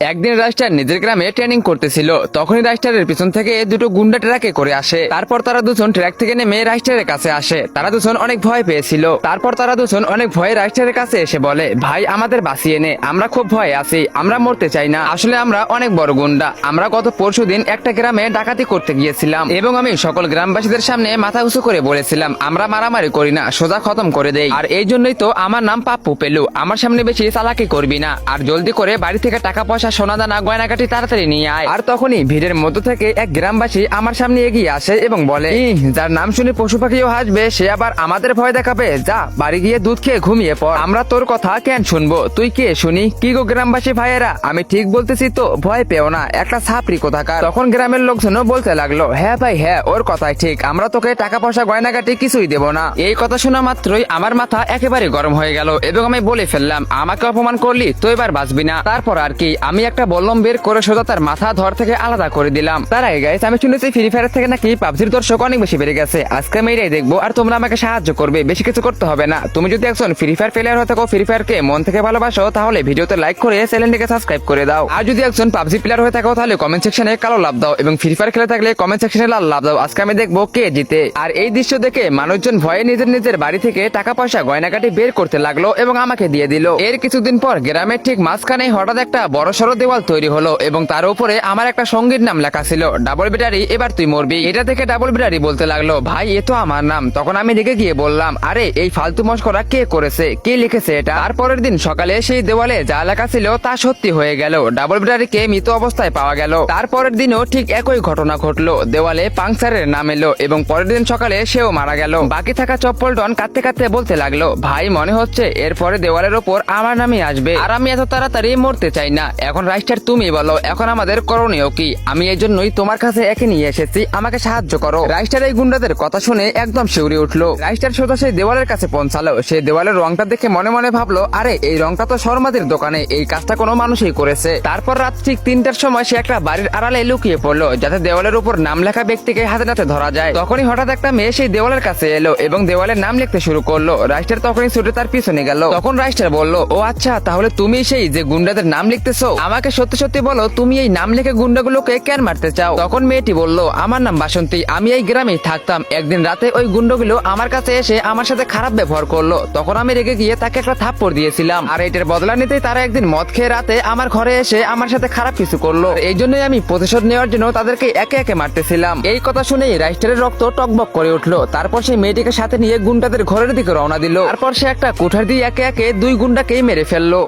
একদিন রাইস্টার নিজের গ্রামে ট্রেনিং করতেছিল। তখনই রাইস্টারের পিছন থেকে দুটো গুন্ডা ট্রাকে করে আসে। তারপর তারা দুজন ট্রাক থেকে নেমে রাইস্টারের কাছে আসে। তারা দুজন অনেক ভয় পেয়েছিল। তারপর তারা দুজন অনেক ভয়ে রাইস্টারের কাছে এসে বলে, ভাই আমাদের বাঁচিয়ে নে, আমরা খুব ভয়ে আছি, আমরা মরতে চাই না। আসলে আমরা অনেক বড় গুন্ডা। আমরা গত পরশুদিন একটা গ্রামে ডাকাতি করতে গিয়েছিলাম এবং আমি সকল গ্রামবাসীদের সামনে মাথা উঁচু করে বলেছিলাম আমরা মারামারি করি না, সোজা খতম করে দেই। আর এই জন্যই তো আমার নাম পাপ্পু পেলু। আমার সামনে বেশি চালাকি করবি না, আর জলদি করে বাড়ি থেকে টাকা পয়সা, সোনা দানা, গয়নাকাটি তাড়াতাড়ি নিয়ে আয়। আর তখনই ভিড়ের মধ্য থেকে এক গ্রামবাসী আমার সামনে এগিয়ে আসে এবং বলে, যার নাম শুনে পশু পাখিও হাসবে সে আবার আমাদের ভয় দেখাবে, যা বাড়ি গিয়ে দুধ খেয়ে ঘুমিয়ে পড়, আমরা তোর কথা কেন শুনবো, তুই কে শুনি? কি গো গ্রামবাসী ভাইয়েরা, আমি ঠিক বলতেছি তো, ভয় পেও না, একটা ছাপরি কোথাকার। তখন গ্রামের লোকজনও বলতে লাগলো, হ্যাঁ ভাই হ্যাঁ, ওর কথাই ঠিক, আমরা তোকে টাকা পয়সা গয়নাকাটি কিছুই দেবো না। এই কথা শোনা মাত্রই আমার মাথা একেবারে গরম হয়ে গেল এবং আমি বলে ফেললাম, আমাকে অপমান করলি তো এবার বাঁচবি না। তারপর আর কি, আমি একটা বল্লম বের করে সোজা তার মাথা ধর থেকে আলাদা করে দিলাম। তার আগে গাইস, আমি শুনেছি ফ্রি ফায়ার থেকে নাকি পাবজির দর্শক অনেক বেশি বেড়ে গেছে। আজকে আমি এটাই দেখবো আর তোমরা আমাকে সাহায্য করবে, বেশি কিছু করতে হবে না। তুমি যদি একজন ফ্রি ফায়ার প্লেয়ার হয়ে থাকো, ফ্রি ফায়ারকে মন থেকে ভালোবাসো, তাহলে ভিডিওতে লাইক করে চ্যানেলটিকে সাবস্ক্রাইব করে দাও। আর যদি একজন পাবজি প্লেয়ার হয়ে থাকো, তাহলে কমেন্ট সেকশনে কালো লাভ দাও এবং ফ্রি ফায়ার খেলে থাকলে কমেন্ট সেকশনে লাল লাভ দাও। আজকে আমি দেখবো কে জিতে। আর এই দৃশ্য দেখে মানুষজন ভয়ে নিজের নিজের বাড়ি থেকে টাকা পয়সা গয়নাকাটি বের করতে লাগলো এবং আমাকে দিয়ে দিল। এর কিছুদিন পর গ্রামের ঠিক মাঝখানে হঠাৎ একটা বড় সড়ো দেওয়াল তৈরি হলো এবং তার উপরে আমার একটা সঙ্গীর নাম লেখা ছিল, ডাবল ব্যাটারি এবার তুই মরবি। এটা দেখে ডাবল ব্যাটারি বলতে লাগলো, ভাই এ তো আমার নাম। তখন আমি রেগে গিয়ে বললাম, আরে এই ফালতু মস্করা কে করেছে, কে লিখেছে এটা? তারপরের দিন সকালে সেই দেওয়ালে যা লেখা ছিল তা সত্যি হয়ে গেল, ডাবল ব্যাটারিকে মৃত অবস্থায় পাওয়া গেল। তারপরের দিনও ঠিক একই ঘটনা ঘটলো, দেওয়ালে পাংচারের নাম এলো এবং পরের দিন সকালে সেও মারা গেল। বাকি থাকা চপ্পল ডন কাঁদতে কাঁদতে বলতে লাগলো, ভাই মনে হচ্ছে এরপরে দেওয়ালের ওপর আমার নামই আসবে, আর আমি এত তাড়াতাড়ি মরতে চাই না। এখন রাইস্টার তুমি বলো, এখন আমাদের করণীয় কি? আমি এই জন্যই তোমার কাছে একে নিয়ে এসেছি, আমাকে সাহায্য করো। রাইস্টার এই গুন্ডাদের কথা শুনে একদম শিউরে উঠলো। রাইস্টার সোজা সেই দেওয়ালের কাছে পৌঁছালো। সেই দেওয়ালের রংটা দেখে মনে মনে ভাবলো, আরে এই রংটা তো শর্মাদের দোকানে, এই কাজটা কোনো মানুষই করেছে। তারপর রাত ঠিক 3টার সময় সে একটা বাড়ির আড়ালে লুকিয়ে পড়লো, যাতে দেওয়ালের উপর নাম লেখা ব্যক্তিকে হাতে নাতে ধরা যায়। তখনই হঠাৎ একটা মেয়ে সেই দেওয়ালের কাছে এলো এবং দেওয়ালের নাম লিখতে শুরু করলো। রাইস্টার তখনই ছুটে তার পিছনে গেল। তখন রাইস্টার বলল, ও আচ্ছা, তাহলে তুমি সেই যে গুন্ডাদের নাম লিখতেছো, আমাকে সত্যি সত্যি বলো তুমি এই নাম লিখে গুন্ডাগুলোকে কেন মারতে চাও? তখন মেয়েটি বলল, আমার নাম বাসন্তী, আমি এই গ্রামেই থাকতাম। একদিন রাতে ওই গুন্ডাগুলো আমার কাছে এসে আমার সাথে খারাপ ব্যবহার করলো। তখন আমি রেগে গিয়ে তাকে একটা থাপ্পড় দিয়েছিলাম, আর এটার বদলা নিতেই তারা একদিন মদ খেয়ে রাতে আমার ঘরে এসে আমার সাথে খারাপ কিছু করলো। এই জন্যই আমি প্রতিশোধ নেওয়ার জন্য তাদেরকে একে একে মারতেছিলাম। এই কথা শুনেই রাইস্টারের রক্ত টকবক করে উঠলো। তারপর সেই মেয়েটিকে সাথে নিয়ে গুন্ডাদের ঘরের দিকে রওনা দিল। তারপর সে একটা কুঠার দিয়ে একে একে দুই গুন্ডাকেই মেরে ফেললো।